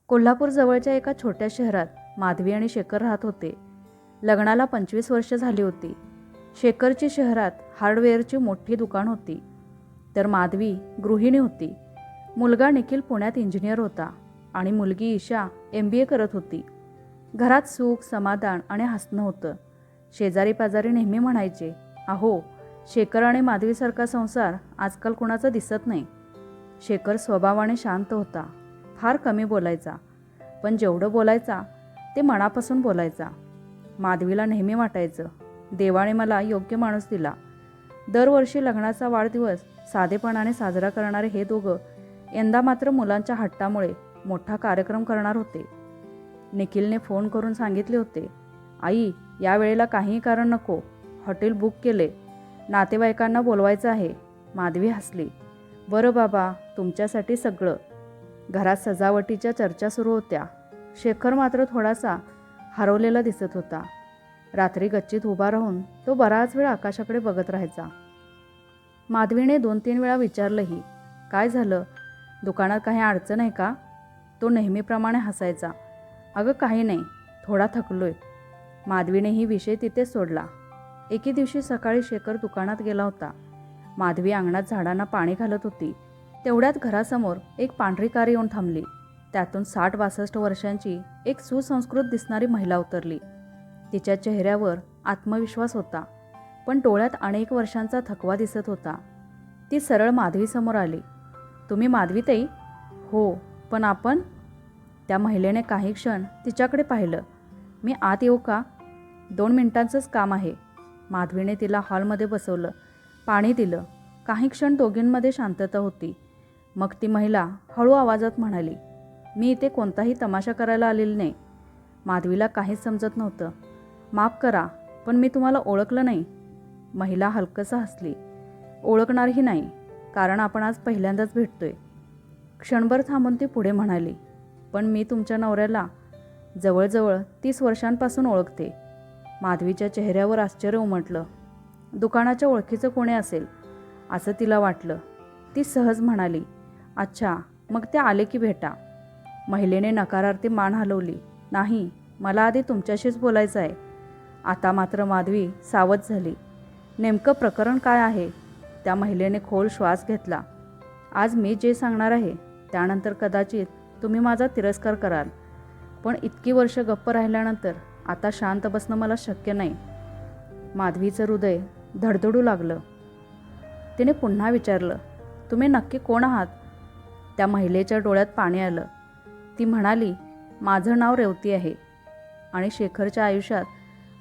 कोल्हापूर जवळच्या एका छोट्या शहरात माधवी आणि शेखर राहत होते. लग्नाला 25 वर्ष झाली होती. शेखरची शहरात हार्डवेअरची मोठी दुकान होती, तर माधवी गृहिणी होती. मुलगा निखिल पुण्यात इंजिनियर होता आणि मुलगी ईशा MBA करत होती. घरात सुख, समाधान आणि हसणं होतं. शेजारी पाजारी नेहमी म्हणायचे, अहो, शेखर आणि माधवीसारखा संसार आजकाल कुणाचा दिसत नाही. शेखर स्वभावाने शांत होता, फार कमी बोलायचा, पण जेवढं बोलायचा ते मनापासून बोलायचा. माधवीला नेहमी वाटायचं, देवाने मला योग्य माणूस दिला. दरवर्षी लग्नाचा वाढदिवस साधेपणाने साजरा करणारे हे दोघं यंदा मात्र मुलांच्या हट्टामुळे मोठा कार्यक्रम करणार होते. निखिलने फोन करून सांगितले होते, आई, या वेळेला काहीही कारण नको, हॉटेल बुक केले, नातेवाईकांना बोलवायचं आहे. माधवी हसली, बरं बाबा, तुमच्यासाठी सगळं. घरात सजावटीच्या चर्चा सुरू होत्या. शेखर मात्र थोडासा हरवलेला दिसत होता. रात्री गच्चीत उभा राहून तो बराच वेळ आकाशाकडे बघत राहायचा. माधवीने 2-3 वेळा विचारलंही, काय झालं, दुकानात काही अडचण आहे का? तो नेहमीप्रमाणे हसायचा, अगं काही नाही, थोडा थकलोय. माधवीनेही विषय तिथेच सोडला. एके दिवशी सकाळी शेखर दुकानात गेला होता. माधवी अंगणात झाडांना पाणी घालत होती. तेवढ्यात घरासमोर एक पांढरी कार येऊन थांबली. त्यातून 60-62 वर्षांची एक सुसंस्कृत दिसणारी महिला उतरली. तिच्या चेहऱ्यावर आत्मविश्वास होता, पण डोळ्यात अनेक वर्षांचा थकवा दिसत होता. ती सरळ माधवीसमोर आली. तुम्ही माधवीताई? हो, पण आपण? त्या महिलेने काही क्षण तिच्याकडे पाहिलं. मी आत येऊ का? 2 मिनिटांचंच काम आहे. माधवीने तिला हॉलमध्ये बसवलं, पाणी दिलं. काही क्षण दोघींमध्ये शांतता होती. मग ती महिला हळू आवाजात म्हणाली, मी इथे कोणताही तमाशा करायला आलेली नाही. माधवीला काहीच समजत नव्हतं. माफ करा, पण मी तुम्हाला ओळखलं नाही. महिला हलकसं हसली, ओळखणारही नाही, कारण आपण आज पहिल्यांदाच भेटतोय. क्षणभर थांबून ती पुढे म्हणाली, पण मी तुमच्या नवऱ्याला जवळजवळ 30 वर्षांपासून ओळखते. माधवीच्या चेहऱ्यावर आश्चर्य उमटलं. दुकानाच्या ओळखीचं कोणी असेल असं तिला वाटलं. ती सहज म्हणाली, अच्छा, मग ते आले की भेटा. महिलेने नकारार्थी मान हलवली, नाही, मला आधी तुमच्याशीच बोलायचं आहे. आता मात्र माधवी सावध झाली. नेमकं प्रकरण काय आहे? त्या महिलेने खोल श्वास घेतला. आज मी जे सांगणार आहे त्यानंतर कदाचित तुम्ही माझा तिरस्कार कराल, पण इतकी वर्ष गप्प राहिल्यानंतर आता शांत बसणं मला शक्य नाही. माधवीचं हृदय धडधडू लागलं. तिने पुन्हा विचारलं, तुम्ही नक्की कोण आहात? त्या महिलेच्या डोळ्यात पाणी आलं. ती म्हणाली, माझं नाव रेवती आहे आणि शेखरच्या आयुष्यात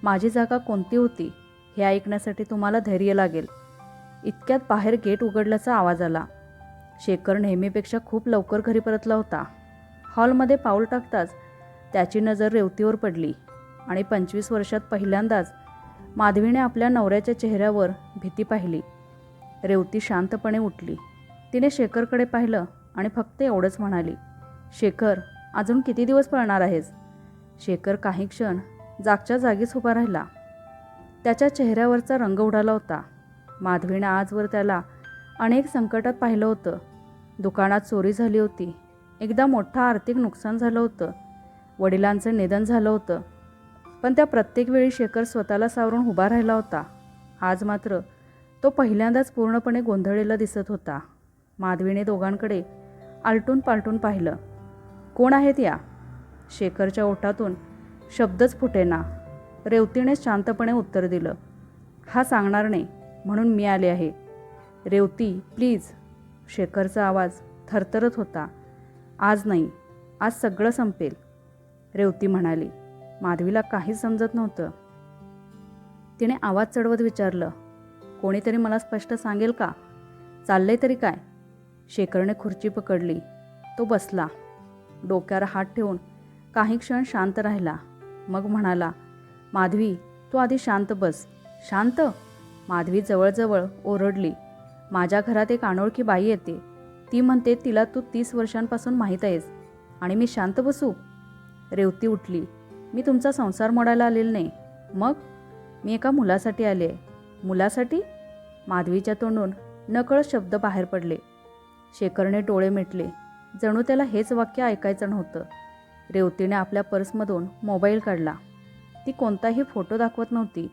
माझी जागा कोणती होती हे ऐकण्यासाठी तुम्हाला धैर्य लागेल. इतक्यात बाहेर गेट उघडल्याचा आवाज आला. शेखर नेहमीपेक्षा खूप लवकर घरी परतला होता. हॉलमध्ये पाऊल टाकताच त्याची नजर रेवतीवर पडली आणि 25 वर्षात पहिल्यांदाच माधवीने आपल्या नवऱ्याच्या चेहऱ्यावर भीती पाहिली. रेवती शांतपणे उठली. तिने शेखरकडे पाहिलं आणि फक्त एवढंच म्हणाली, शेखर, अजून किती दिवस पळणार आहेस? शेखर काही क्षण जागच्या जागीच उभा राहिला. त्याच्या चेहऱ्यावरचा रंग उडाला होता. माधवीने आजवर त्याला अनेक संकटात पाहिलं होतं. दुकानात चोरी झाली होती, एकदा मोठं आर्थिक नुकसान झालं होतं, वडिलांचं निधन झालं होतं, पण त्या प्रत्येक वेळी शेखर स्वतःला सावरून उभा राहिला होता. आज मात्र तो पहिल्यांदाच पूर्णपणे गोंधळलेला दिसत होता. माधवीने दोघांकडे आलटून पालटून पाहिलं. कोण आहेत या? शेखरच्या ओठातून शब्दच फुटेना. रेवतीने शांतपणे उत्तर दिलं, हा सांगणार नाही म्हणून मी आले आहे. रेवती, प्लीज. शेखरचा आवाज थरथरत होता. आज नाही, आज सगळं संपेल, रेवती म्हणाली. माधवीला काहीच समजत नव्हतं. तिने आवाज चढवत विचारलं, कोणीतरी मला स्पष्ट सांगेल का? चाललंय तरी काय? शेखरने खुर्ची पकडली. तो बसला. डोक्यावर हात ठेवून काही क्षण शांत राहिला. मग म्हणाला, माधवी, तू आधी शांत बस. शांत? माधवी जवळजवळ ओरडली. माझ्या घरात एक अनोळखी बाई येते. ती म्हणते तिला तू 30 वर्षांपासून माहीत आहेस आणि मी शांत बसू? रेवती उठली. मी तुमचा संसार मोडायला आलेला नाही. मग? मी एका मुलासाठी आले आहे. मुलासाठी? माधवीच्या तोंडून नकळत शब्द बाहेर पडले. शेखरने डोळे मिटले. जणू त्याला हेच वाक्य ऐकायचं नव्हतं. रेवतीने आपल्या पर्समधून मोबाईल काढला. ती कोणताही फोटो दाखवत नव्हती.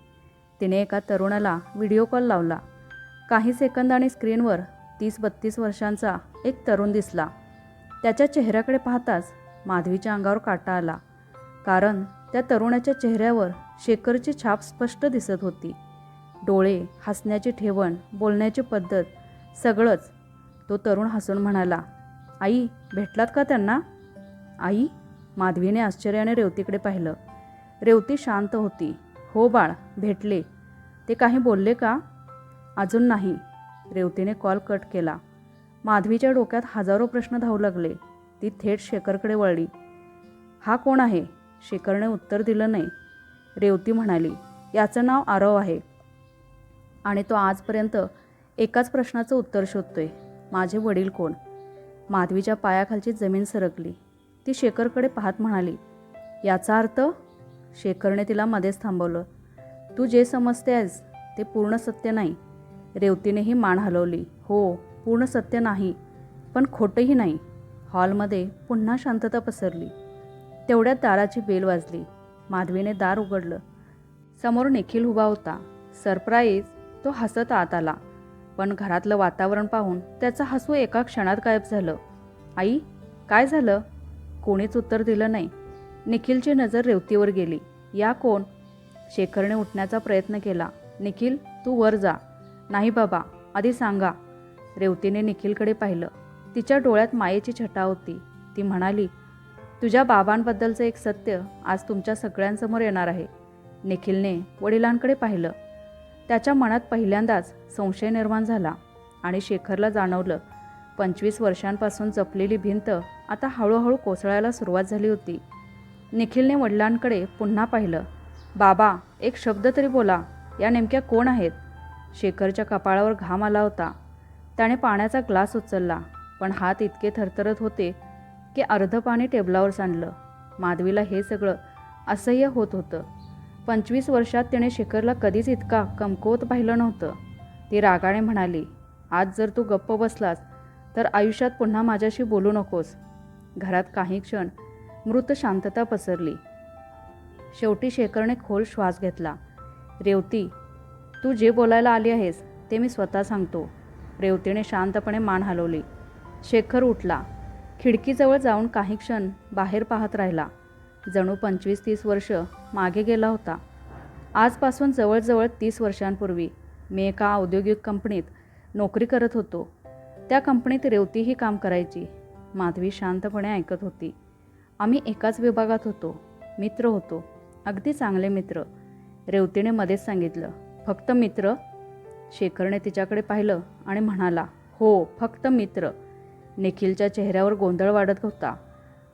तिने एका तरुणाला व्हिडिओ कॉल लावला. काही सेकंदांनी स्क्रीनवर 30-32 वर्षांचा एक तरुण दिसला. त्याच्या चेहऱ्याकडे पाहताच माधवीच्या अंगावर काटा आला. कारण त्या तरुणाच्या चेहऱ्यावर शेखरची छाप स्पष्ट दिसत होती. डोळे, हसण्याची ठेवण, बोलण्याची पद्धत, सगळंच. तो तरुण हसून म्हणाला, आई, भेटलात का त्यांना? आई? माधवीने आश्चर्याने रेवतीकडे पाहिलं. रेवती शांत होती. हो बाळ, भेटले. ते काही बोलले का? अजून नाही. रेवतीने कॉल कट केला. माधवीच्या डोक्यात हजारो प्रश्न धावू लागले. ती थेट शेखरकडे वळली. हा कोण आहे? शेखरने उत्तर दिलं नाही. रेवती म्हणाली, याचं नाव आरव आहे आणि तो आजपर्यंत एकाच प्रश्नाचं उत्तर शोधतोय, माझे वडील कोण? माधवीच्या पायाखालची जमीन सरकली. ती शेखरकडे पाहत म्हणाली, याचा अर्थ? शेखरने तिला मध्येच थांबवलं. तू जे समजते आहेस ते पूर्ण सत्य नाही. रेवतीनेही मान हलवली. हो, पूर्ण सत्य नाही, पण खोटंही नाही. हॉलमध्ये पुन्हा शांतता पसरली. तेवढ्यात दाराची बेल वाजली. माधवीने दार उघडलं. समोर निखिल उभा होता. सरप्राईज! तो हसत आत आला. पण घरातलं वातावरण पाहून त्याचं हसू एका क्षणात गायब झालं. आई, काय झालं? कोणीच उत्तर दिलं नाही. निखिलची नजर रेवतीवर गेली. या कोण? शेखरने उठण्याचा प्रयत्न केला. निखिल, तू वर जा. नाही बाबा, आधी सांगा. रेवतीने निखिलकडे पाहिलं. तिच्या डोळ्यात मायेची छटा होती. ती म्हणाली, तुझ्या बाबांबद्दलचं एक सत्य आज तुमच्या सगळ्यांसमोर येणार आहे. निखिलने वडिलांकडे पाहिलं. त्याच्या मनात पहिल्यांदाच संशय निर्माण झाला आणि शेखरला जाणवलं 25 वर्षांपासून जपलेली भिंत आता हळूहळू कोसळायला सुरुवात झाली होती. निखिलने वडिलांकडे पुन्हा पाहिलं. बाबा, एक शब्द तरी बोला. या नेमक्या कोण आहेत? शेखरच्या कपाळावर घाम आला होता. त्याने पाण्याचा ग्लास उचलला, पण हात इतके थरथरत होते की अर्ध पाणी टेबलावर सांडलं. माधवीला हे सगळं असह्य होत होतं. 25 वर्षात तिने शेखरला कधीच इतका कमकुवत पाहिलं नव्हतं. ती रागाने म्हणाली, आज जर तू गप्प बसलास तर आयुष्यात पुन्हा माझ्याशी बोलू नकोस. घरात काही क्षण मृत शांतता पसरली. शेवटी शेखरने खोल श्वास घेतला. रेवती, तू जे बोलायला आली आहेस ते मी स्वतः सांगतो. रेवतीने शांतपणे मान हलवली. शेखर उठला. खिडकीजवळ जाऊन काही क्षण बाहेर पाहत राहिला. जणू 25-30 वर्ष मागे गेला होता. आजपासून जवळजवळ 30 वर्षांपूर्वी मी एका औद्योगिक कंपनीत नोकरी करत होतो. त्या कंपनीत रेवतीही काम करायची. माधवी शांतपणे ऐकत होती. आम्ही एकाच विभागात होतो. मित्र होतो, अगदी चांगले मित्र. रेवतीने मध्येच सांगितलं. फक्त मित्र? शेखरने तिच्याकडे पाहिलं आणि म्हणाला, हो, फक्त मित्र. निखिलच्या चेहऱ्यावर गोंधळ वाढत होता.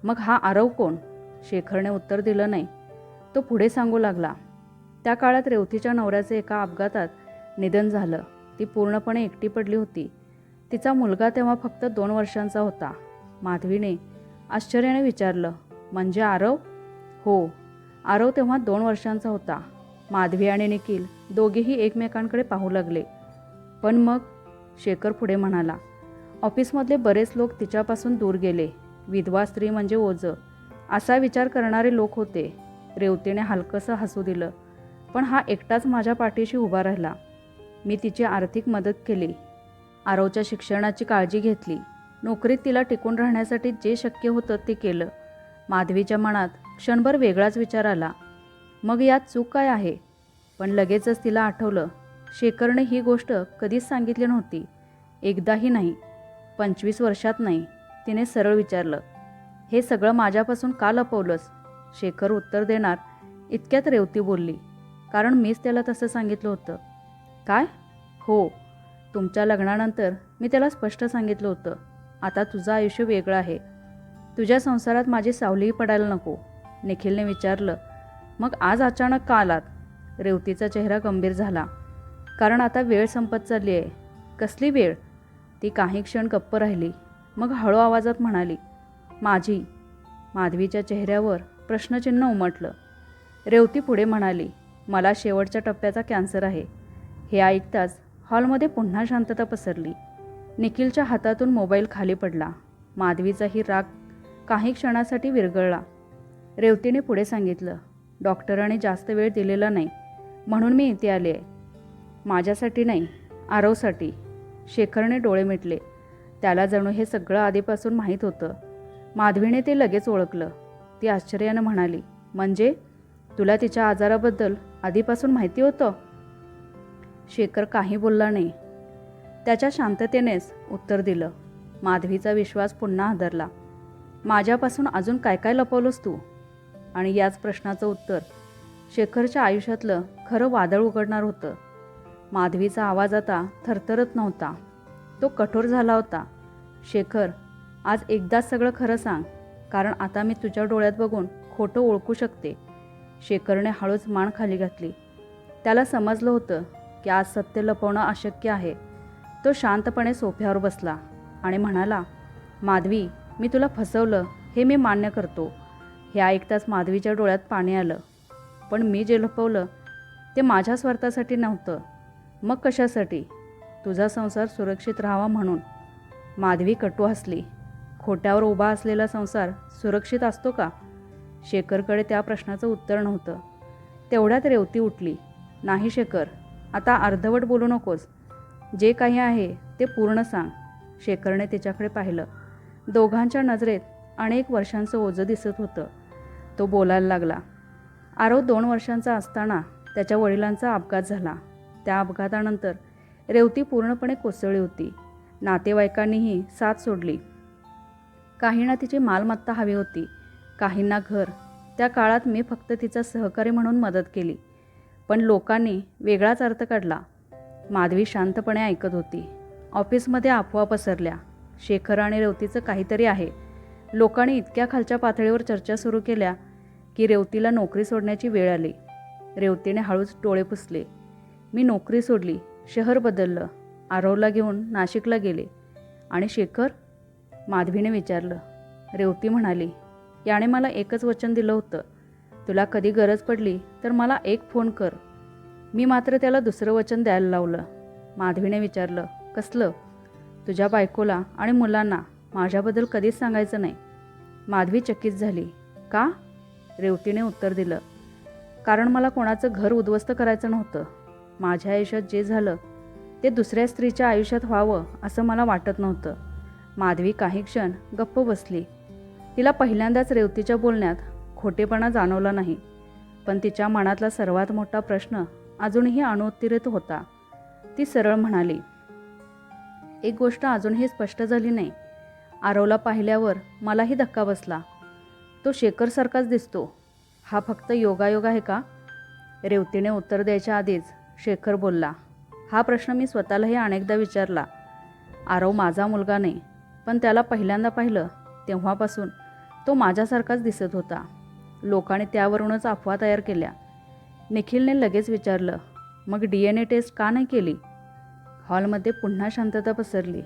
मग हा आरव कोण? शेखरने उत्तर दिलं नाही. तो पुढे सांगू लागला. त्या काळात रेवतीच्या नवऱ्याचे एका अपघातात निधन झालं. ती पूर्णपणे एकटी पडली होती. तिचा मुलगा तेव्हा फक्त 2 वर्षांचा होता. माधवीने आश्चर्याने विचारलं, म्हणजे आरव? हो, आरव तेव्हा 2 वर्षांचा होता. माधवी आणि निखिल दोघेही एकमेकांकडे पाहू लागले. पण मग? शेखर पुढे म्हणाला. ऑफिसमधले बरेच लोक तिच्यापासून दूर गेले. विधवा स्त्री म्हणजे ओझं असा विचार करणारे लोक होते. रेवतीने हलकंसं हसू दिलं. पण हा एकटाच माझ्या पाठीशी उभा राहिला. मी तिची आर्थिक मदत केली. आरवच्या शिक्षणाची काळजी घेतली. नोकरीत तिला टिकून राहण्यासाठी जे शक्य होतं ते केलं. माधवीच्या मनात क्षणभर वेगळाच विचार आला. मग यात चूक काय आहे? पण लगेचच तिला आठवलं, शेखरने ही गोष्ट कधीच सांगितली नव्हती. एकदाही नाही, 25 वर्षात नाही. तिने सरळ विचारलं, हे सगळं माझ्यापासून का लपवलंस? शेखर उत्तर देणार इतक्यात रेवती बोलली, कारण मीच त्याला तसं सांगितलं होतं. काय? हो, तुमच्या लग्नानंतर मी त्याला स्पष्ट सांगितलं होतं, आता तुझं आयुष्य वेगळं आहे. तुझ्या संसारात माझी सावलीही पडायला नको. निखिलने विचारलं, मग आज अचानक का आलात? रेवतीचा चेहरा गंभीर झाला. कारण आता वेळ संपत चालली आहे. कसली वेळ? ती काही क्षण गप्प राहिली. मग हळू आवाजात म्हणाली, माझी. माधवीच्या चेहऱ्यावर प्रश्नचिन्ह उमटलं. रेवती पुढे म्हणाली, मला शेवटच्या टप्प्याचा कॅन्सर आहे. हे ऐकताच हॉलमध्ये पुन्हा शांतता पसरली. निखिलच्या हातातून मोबाईल खाली पडला. माधवीचाही राग काही क्षणासाठी विरघळला. रेवतीने पुढे सांगितलं, डॉक्टरांनी जास्त वेळ दिलेला नाही म्हणून मी इथे आले आहे. माझ्यासाठी नाही, आरवसाठी. शेखरने डोळे मिटले. त्याला जणू हे सगळं आधीपासून माहीत होतं. माधवीने ते लगेच ओळखलं. ती आश्चर्यानं म्हणाली, म्हणजे तुला तिच्या आजाराबद्दल आधीपासून माहिती होतं? शेखर काही बोलला नाही. त्याच्या शांततेनेच उत्तर दिलं. माधवीचा विश्वास पुन्हा हादरला. माझ्यापासून अजून काय काय लपवलंस तू? आणि याच प्रश्नाचं उत्तर शेखरच्या आयुष्यातलं खरं वादळ उघडणार होतं. माधवीचा आवाज आता थरथरत नव्हता, तो कठोर झाला होता. शेखर, आज एकदाच सगळं खरं सांग, कारण आता मी तुझ्या डोळ्यात बघून खोटं ओळखू शकते. शेखरने हळूच मान खाली घातली. त्याला समजलं होतं की आज सत्य लपवणं अशक्य आहे. तो शांतपणे सोफ्यावर बसला आणि म्हणाला, माधवी, मी तुला फसवलं हे मी मान्य करतो. हे ऐकताच माधवीच्या डोळ्यात पाणी आलं. पण मी जे लपवलं ते माझ्या स्वार्थासाठी नव्हतं. मग कशासाठी? तुझा संसार सुरक्षित राहावा म्हणून. माधवी कटू हसली. खोट्यावर उभा असलेला संसार सुरक्षित असतो का? शेखरकडे त्या प्रश्नाचं उत्तर नव्हतं. तेवढ्यात रेवती उठली. नाही शेखर, आता अर्धवट बोलू नकोस. जे काही आहे ते पूर्ण सांग. शेखरने तिच्याकडे पाहिलं. दोघांच्या नजरेत अनेक वर्षांचं ओझं दिसत होतं. तो बोलायला लागला. आरव 2 वर्षांचा असताना त्याच्या वडिलांचा अपघात झाला. त्या अपघातानंतर रेवती पूर्णपणे कोसळली होती. नातेवाईकांनीही साथ सोडली. काहींना तिची मालमत्ता हवी होती, काहींना घर. त्या काळात मी फक्त तिचा सहकारी म्हणून मदत केली. पण लोकांनी वेगळाच अर्थ काढला. माधवी शांतपणे ऐकत होती. ऑफिसमध्ये अफवा पसरल्या. शेखर आणि रेवतीचं काहीतरी आहे. लोकांनी इतक्या खालच्या पातळीवर चर्चा सुरू केल्या की रेवतीला नोकरी सोडण्याची वेळ आली. रेवतीने हळूच डोळे पुसले. मी नोकरी सोडली, शहर बदललं, आरवला घेऊन नाशिकला गेले. आणि शेखर? माधवीने विचारलं. रेवती म्हणाली, याने मला एकच वचन दिलं होतं, तुला कधी गरज पडली तर मला एक फोन कर. मी मात्र त्याला दुसरं वचन द्यायला लावलं. माधवीने विचारलं, कसलं? तुझ्या बायकोला आणि मुलांना माझ्याबद्दल कधीच सांगायचं नाही. माधवी चकित झाली. का? रेवतीने उत्तर दिलं, कारण मला कोणाचं घर उद्ध्वस्त करायचं नव्हतं. माझ्या आयुष्यात जे झालं ते दुसऱ्या स्त्रीच्या आयुष्यात व्हावं असं मला वाटत नव्हतं. माधवी काही क्षण गप्प बसली. तिला पहिल्यांदाच रेवतीच्या बोलण्यात खोटेपणा जाणवला नाही. पण तिच्या मनातला सर्वात मोठा प्रश्न अजूनही अनुत्तरित होता. ती सरळ म्हणाली, एक गोष्ट अजूनही स्पष्ट झाली नाही. आरवला पाहिल्यावर मलाही धक्का बसला. तो शेखरसारखाच दिसतो. हा फक्त योगायोग आहे का? रेवतीने उत्तर द्यायच्या आधीच शेखर बोलला, हा प्रश्न मी स्वतःलाही अनेकदा विचारला. आरव माझा मुलगा नाही, पण त्याला पहिल्यांदा पाहिलं तेव्हापासून तो माझ्यासारखाच दिसत होता. लोकांनी त्यावरूनच अफवा तयार केल्या. निखिलने लगेच विचारलं, मग DNA टेस्ट का नाही केली? हॉलमध्ये पुन्हा शांतता पसरली.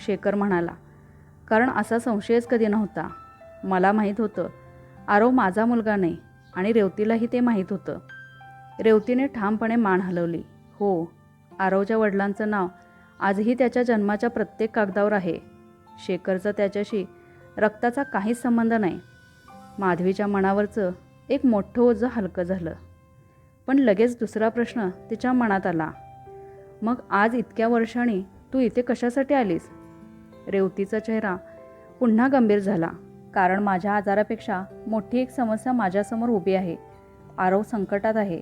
शेखर म्हणाला, कारण असा संशयच कधी नव्हता. मला माहीत होतं आरव माझा मुलगा नाही आणि रेवतीलाही ते माहीत होतं. रेवतीने ठामपणे मान हलवली. हो, आरवच्या वडिलांचं नाव आजही त्याच्या जन्माच्या प्रत्येक कागदावर आहे. शेखरचा त्याच्याशी रक्ताचा काहीच संबंध नाही. माधवीच्या मनावरचं एक मोठं ओझं हलकं झालं. पण लगेच दुसरा प्रश्न तिच्या मनात आला. मग आज इतक्या वर्षांनी तू इथे कशासाठी आलीस? रेवतीचा चेहरा पुन्हा गंभीर झाला. कारण माझ्या आजारापेक्षा मोठी एक समस्या माझ्यासमोर उभी आहे. आरव संकटात आहे.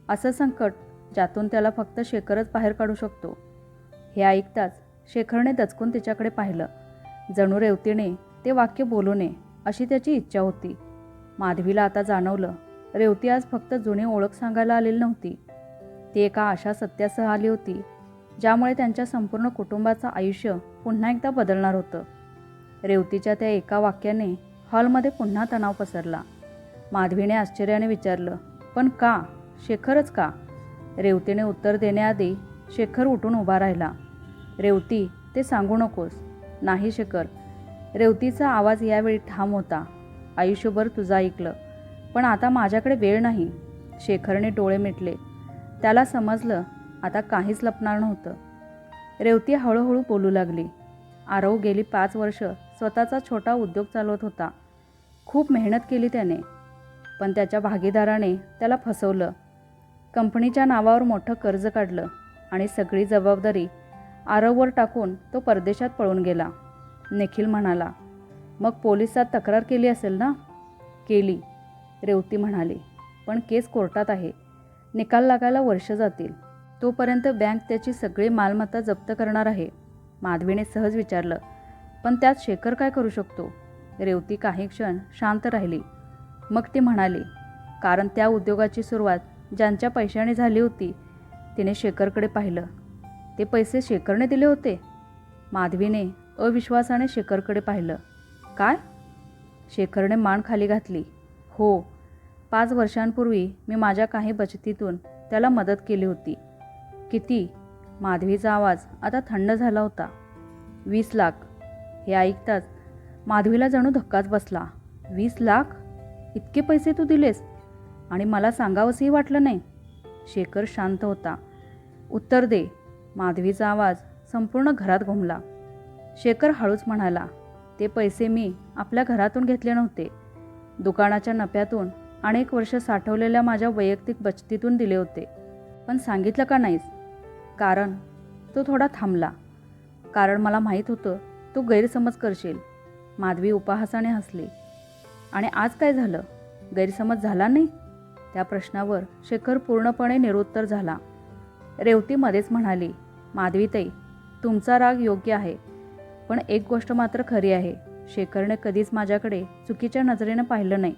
असं संकट ज्यातून त्याला फक्त शेखरच बाहेर काढू शकतो. हे ऐकताच शेखरने दचकून तिच्याकडे पाहिलं. जणू रेवतीने ते वाक्य बोलू नये अशी त्याची इच्छा होती. माधवीला आता जाणवलं, रेवती आज फक्त जुनी ओळख सांगायला आलेली नव्हती. ती एका अशा सत्यासह आली होती ज्यामुळे त्यांच्या संपूर्ण कुटुंबाचं आयुष्य पुन्हा एकदा बदलणार होतं. रेवतीच्या त्या एका वाक्याने हॉलमध्ये पुन्हा तणाव पसरला. माधवीने आश्चर्याने विचारलं, पण का? शेखरच का? रेवतीने उत्तर देण्याआधी शेखर उठून उभा राहिला. रेवती, ते सांगू नकोस. नाही शेखर. रेवतीचा आवाज यावेळी ठाम होता. आयुष्यभर तुझं ऐकलं, पण आता माझ्याकडे वेळ नाही. शेखरने डोळे मिटले. त्याला समजलं आता काहीच लपणार नव्हतं. रेवती हळूहळू बोलू लागली. आरव गेली 5 वर्ष स्वतःचा छोटा उद्योग चालवत होता. खूप मेहनत केली त्याने. पण त्याच्या भागीदाराने त्याला फसवलं. कंपनीच्या नावावर मोठं कर्ज काढलं आणि सगळी जबाबदारी आरववर टाकून तो परदेशात पळून गेला. निखिल म्हणाला, मग पोलिसात तक्रार केली असेल ना? केली, रेवती म्हणाली. पण केस कोर्टात आहे. निकाल लागायला वर्ष जातील. तोपर्यंत बँक त्याची सगळी मालमत्ता जप्त करणार आहे. माधवीने सहज विचारलं, पण त्यात शेखर काय करू शकतो? रेवती काही क्षण शांत राहिली. मग ती म्हणाली, कारण त्या उद्योगाची सुरुवात ज्यांच्या पैशाने झाली होती तिने शेखरकडे पाहिलं. ते पैसे शेखरने दिले होते? माधवीने अविश्वासाने शेखरकडे पाहिलं. काय? शेखरने मान खाली घातली. हो, 5 वर्षांपूर्वी मी माझ्या काही बचतीतून त्याला मदत केली होती. किती? माधवीचा आवाज आता थंड झाला होता. 20 लाख. हे ऐकताच माधवीला जणू धक्काच बसला. 20 लाख? इतके पैसे तू दिलेस आणि मला सांगावंसंही वाटलं नाही? शेखर शांत होता. उत्तर दे. माधवीचा आवाज संपूर्ण घरात घुमला. शेखर हळूच म्हणाला, ते पैसे मी आपल्या घरातून घेतले नव्हते. दुकानाच्या नफ्यातून अनेक वर्ष साठवलेल्या माझ्या वैयक्तिक बचतीतून दिले होते. पण सांगितलं का नाहीस? कारण. तो थोडा थांबला. कारण मला माहीत होतं तू गैरसमज करशील. माधवी उपहासाने हसली. आणि आज काय झालं? गैरसमज झाला नाही? त्या प्रश्नावर शेखर पूर्णपणे निरुत्तर झाला. रेवती मध्येच म्हणाली, माधवीताई, तुमचा राग योग्य आहे, पण एक गोष्ट मात्र खरी आहे. शेखरने कधीच माझ्याकडे चुकीच्या नजरेनं पाहिलं नाही.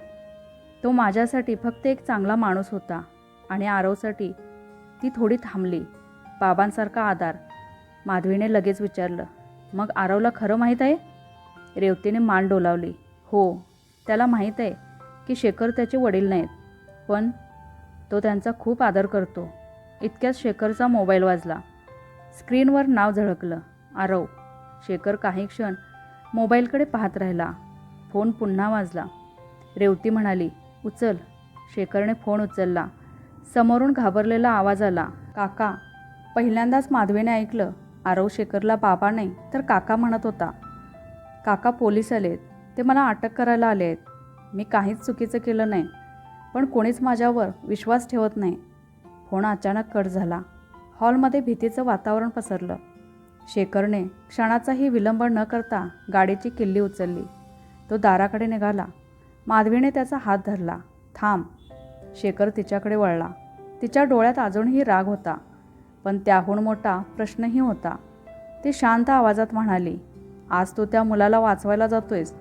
तो माझ्यासाठी फक्त एक चांगला माणूस होता आणि आरवसाठी ती थोडी थांबली. बाबांसारखा आधार. माधवीने लगेच विचारलं, मग आरवला खरं माहीत आहे? रेवतीने मान डोलावली. हो, त्याला माहीत आहे की शेखर त्याचे वडील नाहीत, पण तो त्यांचा खूप आदर करतो. इतक्यात शेखरचा मोबाईल वाजला. स्क्रीनवर नाव झळकलं, आरव. शेखर काही क्षण मोबाईलकडे पाहत राहिला. फोन पुन्हा वाजला. रेवती म्हणाली, उचल. शेखरने फोन उचलला. समोरून घाबरलेला आवाज आला, काका. पहिल्यांदाच माधवीने ऐकलं, आरव शेखरला बाबा नाही तर काका म्हणत होता. काका, पोलीस आलेत. ते मला अटक करायला आले आहेत. मी काहीच चुकीचं केलं नाही, पण कोणीच माझ्यावर विश्वास ठेवत नाही. फोन अचानक कट झाला. हॉलमध्ये भीतीचं वातावरण पसरलं. शेखरने क्षणाचाही विलंब न करता गाडीची किल्ली उचलली. तो दाराकडे निघाला. माधवीने त्याचा हात धरला. थांब. शेखर तिच्याकडे वळला. तिच्या डोळ्यात अजूनही राग होता, पण त्याहून मोठा प्रश्नही होता. ती शांत आवाजात म्हणाली, आज तू त्या मुलाला वाचवायला जातोयस,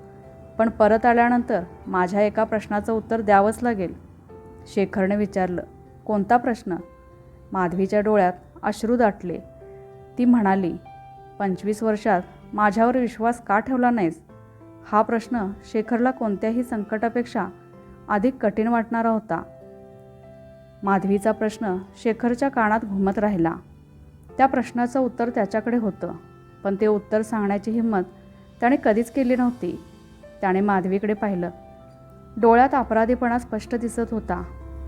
पण परत आल्यानंतर माझ्या एका प्रश्नाचं उत्तर द्यावंच लागेल. शेखरने विचारलं, कोणता प्रश्न? माधवीच्या डोळ्यात अश्रू दाटले. ती म्हणाली, 25 वर्षात माझ्यावर विश्वास का ठेवला नाहीस? हा प्रश्न शेखरला कोणत्याही संकटापेक्षा अधिक कठीण वाटणारा होता. माधवीचा प्रश्न शेखरच्या कानात घुमत राहिला. त्या प्रश्नाचं उत्तर त्याच्याकडे होतं, पण ते उत्तर सांगण्याची हिंमत त्याने कधीच केली नव्हती. त्याने माधवीकडे पाहिलं. डोळ्यात अपराधीपणा स्पष्ट दिसत होता.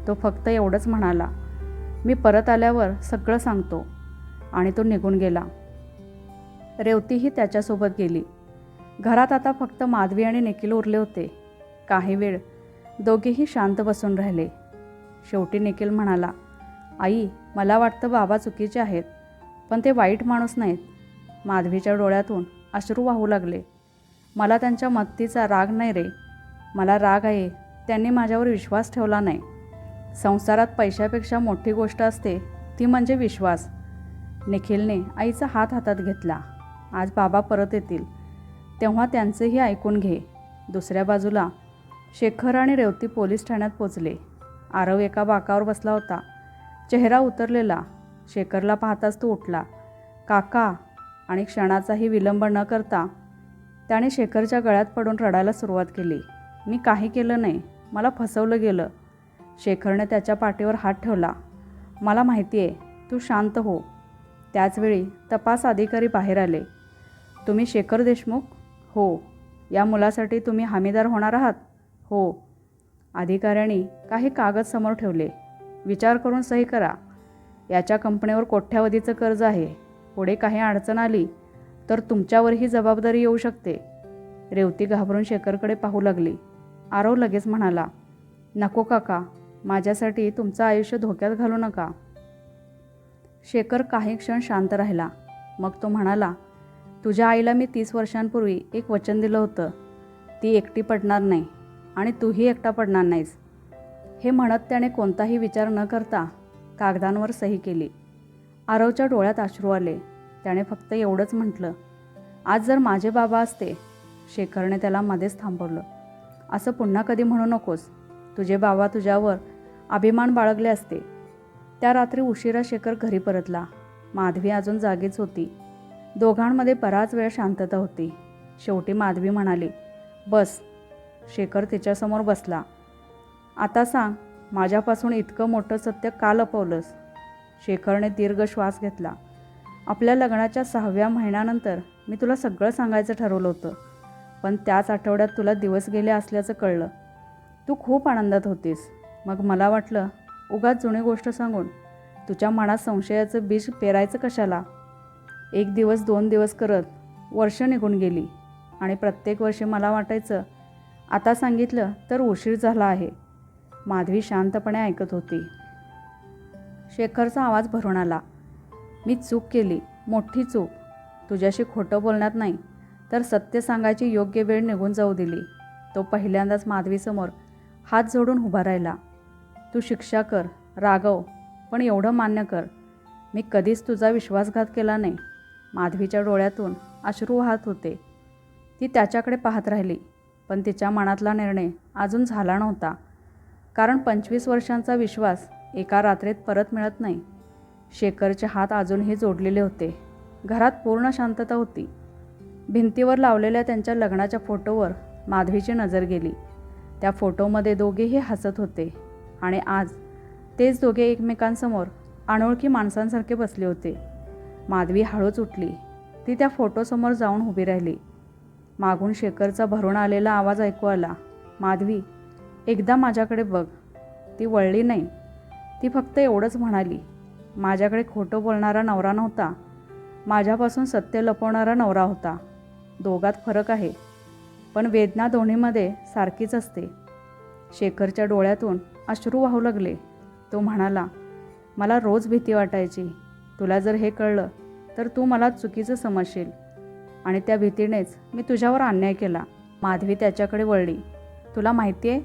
तो फक्त एवढंच म्हणाला, मी परत आल्यावर सगळं सांगतो. आणि तो निघून गेला. रेवतीही त्याच्यासोबत गेली. घरात आता फक्त माधवी आणि निखिल उरले होते. काही वेळ दोघेही शांत बसून राहिले. शेवटी निखिल म्हणाला, आई, मला वाटतं बाबा चुकीचे आहेत, पण ते वाईट माणूस नाहीत. माधवीच्या डोळ्यातून अश्रू वाहू लागले. मला त्यांच्या मत्तीचा राग नाही रे. मला राग आहे त्यांनी माझ्यावर विश्वास ठेवला नाही. संसारात पैशापेक्षा मोठी गोष्ट असते ती म्हणजे विश्वास. निखिलने आईचा हात हातात घेतला. आज बाबा परत येतील तेव्हा त्यांचेही ऐकून घे. दुसऱ्या बाजूला शेखर आणि रेवती पोलीस ठाण्यात पोचले. आरव एका बाकावर बसला होता, चेहरा उतरलेला. शेखरला पाहताच तो उठला. काका. आणि क्षणाचाही विलंब न करता त्याने शेखरच्या गळ्यात पडून रडायला सुरुवात केली. मी काही केलं नाही, मला फसवलं गेलं. शेखरने त्याच्या पाठीवर हात ठेवला. मला माहिती आहे, तू शांत हो. त्याचवेळी तपास अधिकारी बाहेर आले. तुम्ही शेखर देशमुख? हो. या मुलासाठी तुम्ही हमीदार होणार आहात? हो. अधिकाऱ्यांनी काही कागद समोर ठेवले. विचार करून सही करा. याच्या कंपनीवर कोट्यावधीचं कर्ज आहे. पुढे काही अडचण आली तर तुमच्यावरही जबाबदारी येऊ शकते. रेवती घाबरून शेखरकडे पाहू लागली. आरव लगेच म्हणाला, नको काका, माझ्यासाठी तुमचं आयुष्य धोक्यात घालू नका. शेखर काही क्षण शांत राहिला. मग तो म्हणाला, तुझ्या आईला मी 30 वर्षांपूर्वी एक वचन दिलं होतं. ती एकटी पडणार नाही आणि तूही एकटा पडणार नाहीस. हे म्हणत त्याने कोणताही विचार न करता कागदांवर सही केली. आरवच्या डोळ्यात अश्रू आले. त्याने फक्त एवढंच म्हटलं, आज जर माझे बाबा असते. शेखरने त्याला मध्येच थांबवलं. असं पुन्हा कधी म्हणू नकोस. तुझे बाबा तुझ्यावर अभिमान बाळगले असते. त्या रात्री उशिरा शेखर घरी परतला. माधवी अजून जागीच होती. दोघांमध्ये बराच वेळ शांतता होती. शेवटी माधवी म्हणाली, बस. शेखर तिच्यासमोर बसला. आता सांग, माझ्यापासून इतकं मोठं सत्य का लपवलंस? शेखरने दीर्घ श्वास घेतला. आपल्या लग्नाच्या 6व्या महिन्यानंतर मी तुला सगळं सांगायचं ठरवलं होतं. पण त्याच आठवड्यात तुला दिवस गेले असल्याचं कळलं. तू खूप आनंदात होतीस. मग मला वाटलं, उगाच जुनी गोष्ट सांगून तुझ्या मनात संशयाचं बीज पेरायचं कशाला. 1 दिवस 2 दिवस करत वर्ष निघून गेली आणि प्रत्येक वर्षी मला वाटायचं आता सांगितलं तर उशीर झाला आहे. माधवी शांतपणे ऐकत होती. शेखरचा आवाज भरून आला. मी चूक केली, मोठी चूक. तुझ्याशी खोटं बोलण्यात नाही तर सत्य सांगायची योग्य वेळ निघून जाऊ दिली. तो पहिल्यांदाच माधवीसमोर हात जोडून उभा राहिला. तू शिक्षा कर, रागव, पण एवढं मान्य कर, मी कधीच तुझा विश्वासघात केला नाही. माधवीच्या डोळ्यातून अश्रू वाहत होते. ती त्याच्याकडे पाहत राहिली. पण तिच्या मनातला निर्णय अजून झाला नव्हता. कारण 25 वर्षांचा विश्वास एका रात्रीत परत मिळत नाही. शेखरचे हात अजूनही जोडलेले होते. घरात पूर्ण शांतता होती. भिंतीवर लावलेल्या त्यांच्या लग्नाच्या फोटोवर माधवीची नजर गेली. त्या फोटोमध्ये दोघेही हसत होते आणि आज तेच दोघे एकमेकांसमोर अनोळखी माणसांसारखे बसले होते. माधवी हळूच उठली. ती त्या फोटोसमोर जाऊन उभी राहिली. मागून शेखरचा भरून आलेला आवाज ऐकू आला, माधवी, एकदा माझ्याकडे बघ. ती वळली नाही. ती फक्त एवढंच म्हणाली, माझ्याकडे खोटं बोलणारा नवरा नव्हता, माझ्यापासून सत्य लपवणारा नवरा होता. दोघात फरक आहे, पण वेदना दोन्हीमध्ये सारखीच असते. शेखरच्या डोळ्यातून अश्रू वाहू लागले. तो म्हणाला, मला रोज भीती वाटायची. तुला जर हे कळलं तर तू मला चुकीचं समजशील आणि त्या भीतीनेच मी तुझ्यावर अन्याय केला. माधवी त्याच्याकडे वळली. तुला माहिती आहे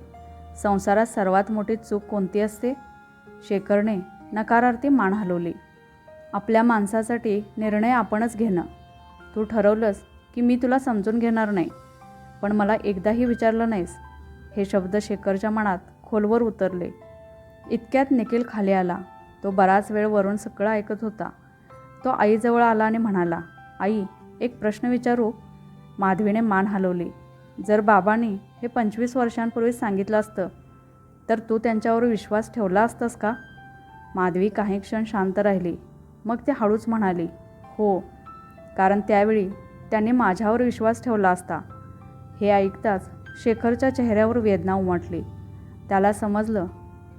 संसारात सर्वात मोठी चूक कोणती असते? शेखरने नकारार्थी मान हलवली. आपल्या माणसासाठी निर्णय आपणच घेणं. तू ठरवलंस की मी तुला समजून घेणार नाही, पण मला एकदाही विचारलं नाहीस. हे शब्द शेखरच्या मनात खोलवर उतरले. इतक्यात निखिल खाली आला. तो बराच वेळ वरून सगळं ऐकत होता. तो आईजवळ आला आणि म्हणाला, आई, एक प्रश्न विचारू? माधवीने मान हलवली. जर बाबांनी हे 25 वर्षांपूर्वीच सांगितलं असतं तर तू त्यांच्यावर विश्वास ठेवला असतास का? माधवी काही क्षण शांत राहिली. मग ती हळूच म्हणाली, हो, कारण त्यावेळी त्यांनी माझ्यावर विश्वास ठेवला असता. हे ऐकताच शेखरच्या चेहऱ्यावर वेदना उमटली. त्याला समजलं,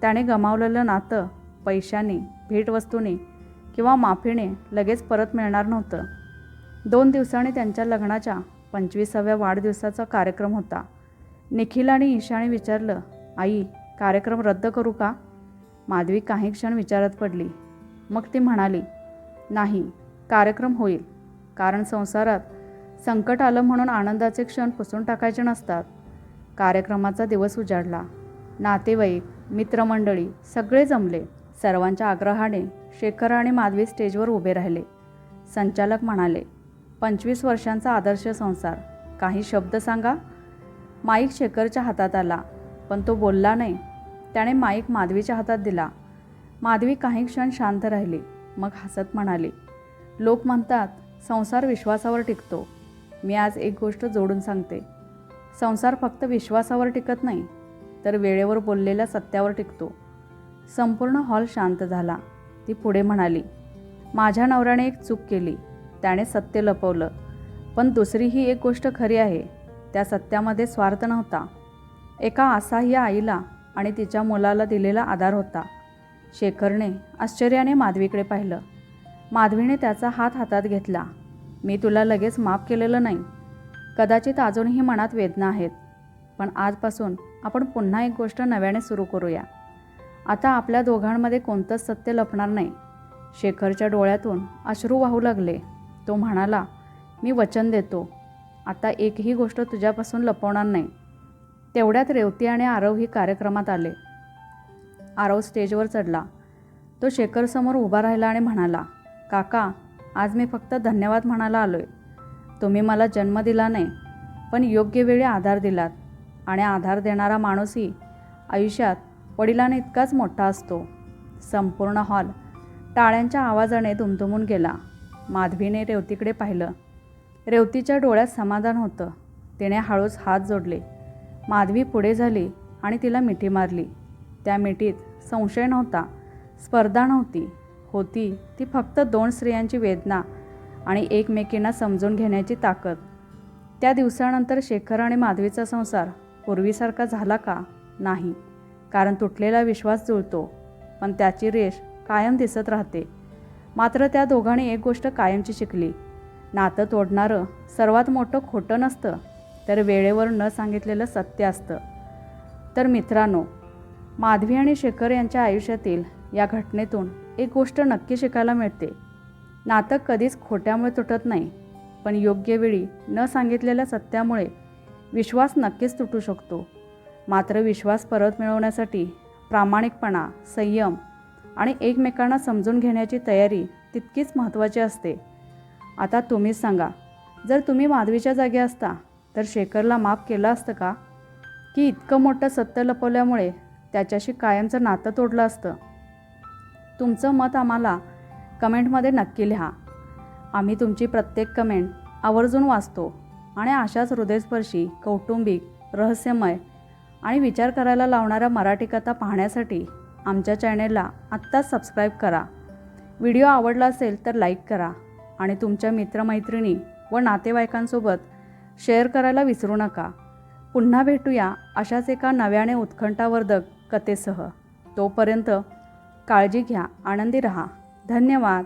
त्याने गमावलेलं नातं पैशाने, भेटवस्तूने किंवा माफीने लगेच परत मिळणार नव्हतं. 2 दिवसांनी त्यांच्या लग्नाच्या 25व्या वाढदिवसाचा कार्यक्रम होता. निखिल आणि ईशाने विचारलं, आई, कार्यक्रम रद्द करू का? माधवी काही क्षण विचारात पडली. मग ती म्हणाली, नाही, कार्यक्रम होईल. कारण संसारात संकट आलं म्हणून आनंदाचे क्षण पुसून टाकायचे नसतात. कार्यक्रमाचा दिवस उजाडला. नातेवाईक, मित्रमंडळी सगळे जमले. सर्वांच्या आग्रहाने शेखर आणि माधवी स्टेजवर उभे राहिले. संचालक म्हणाले, 25 वर्षांचा आदर्श संसार, काही शब्द सांगा. माईक शेखरच्या हातात आला, पण तो बोलला नाही. त्याने माईक माधवीच्या हातात दिला. माधवी काही क्षण शांत राहिली. मग हसत म्हणाली, लोक म्हणतात संसार विश्वासावर टिकतो. मी आज एक गोष्ट जोडून सांगते, संसार फक्त विश्वासावर टिकत नाही तर वेळेवर बोललेल्या सत्यावर टिकतो. संपूर्ण हॉल शांत झाला. ती पुढे म्हणाली, माझ्या नवऱ्याने एक चूक केली. त्याने सत्य लपवलं. पण दुसरी ही एक गोष्ट खरी आहे, त्या सत्यामध्ये स्वार्थ नव्हता. एका असहाय्य आईला आणि तिच्या मुलाला दिलेला आधार होता. शेखरने आश्चर्याने माधवीकडे पाहिलं. माधवीने त्याचा हात हातात घेतला. मी तुला लगेच माफ केलेलं नाही. कदाचित अजूनही मनात वेदना आहेत. पण आजपासून आपण पुन्हा एक गोष्ट नव्याने सुरू करूया. आता आपल्या दोघांमध्ये कोणतंच सत्य लपणार नाही. शेखरच्या डोळ्यातून अश्रू वाहू लागले. तो म्हणाला, मी वचन देतो, आता एकही गोष्ट तुझ्यापासून लपवणार नाही. तेवढ्यात रेवती आणि आरव ही कार्यक्रमात आले. आरव स्टेजवर चढला. तो शेखरसमोर उभा राहिला आणि म्हणाला, काका, आज मी फक्त धन्यवाद म्हणायला आलोय. तुम्ही मला जन्म दिला नाही, पण योग्य वेळी आधार दिलात. आणि आधार देणारा माणूसही आयुष्यात वडिलांना इतकाच मोठा असतो. संपूर्ण हॉल टाळ्यांच्या आवाजाने दुमदुमून गेला. माधवीने रेवतीकडे पाहिलं. रेवतीच्या डोळ्यात समाधान होतं. तिने हळूच हात जोडले. माधवी पुढे झाली आणि तिला मिठी मारली. त्या मिठीत संशय नव्हता, स्पर्धा नव्हती. होती ती फक्त दोन स्त्रियांची वेदना आणि एकमेकींना समजून घेण्याची ताकद. त्या दिवसानंतर शेखर आणि माधवीचा संसार पूर्वीसारखा झाला का? नाही, कारण तुटलेला विश्वास जुळतो, पण त्याची रेष कायम दिसत राहते. मात्र त्या दोघांनी एक गोष्ट कायमची शिकली. नातं तोडणारं सर्वात मोठं खोटं नसतं, तर वेळेवर न सांगितलेलं सत्य असतं. तर मित्रांनो, माधवी आणि शेखर यांच्या आयुष्यातील या घटनेतून एक गोष्ट नक्की शिकायला मिळते. नातं कधीच खोट्यामुळे तुटत नाही, पण योग्य वेळी न सांगितलेल्या सत्यामुळे विश्वास नक्कीच तुटू शकतो. मात्र विश्वास परत मिळवण्यासाठी प्रामाणिकपणा, संयम आणि एकमेकांना समजून घेण्याची तयारी तितकीच महत्त्वाची असते. आता तुम्हीच सांगा, जर तुम्ही माधवीच्या जागी असता तर शेखरला माफ केलं असतं का? की इतकं मोठं सत्य लपवल्यामुळे त्याच्याशी कायमचं नातं तोडलं असतं? तुमचं मत आम्हाला कमेंटमध्ये नक्की लिहा. आम्ही तुमची प्रत्येक कमेंट आवर्जून वाचतो आणि अशाच हृदयस्पर्शी, कौटुंबिक, रहस्यमय आणि विचार करायला लावणाऱ्या मराठी कथा पाहण्यासाठी आमच्या चॅनेलला आत्ताच सबस्क्राईब करा. व्हिडिओ आवडला असेल तर लाईक करा आणि तुमच्या मित्रमैत्रिणी व नातेवाईकांसोबत शेअर करायला विसरू नका. पुन्हा भेटूया अशाच एका नव्याने उत्कंठावर्धक कथेसह. तोपर्यंत काळजी घ्या, आनंदी रहा. धन्यवाद.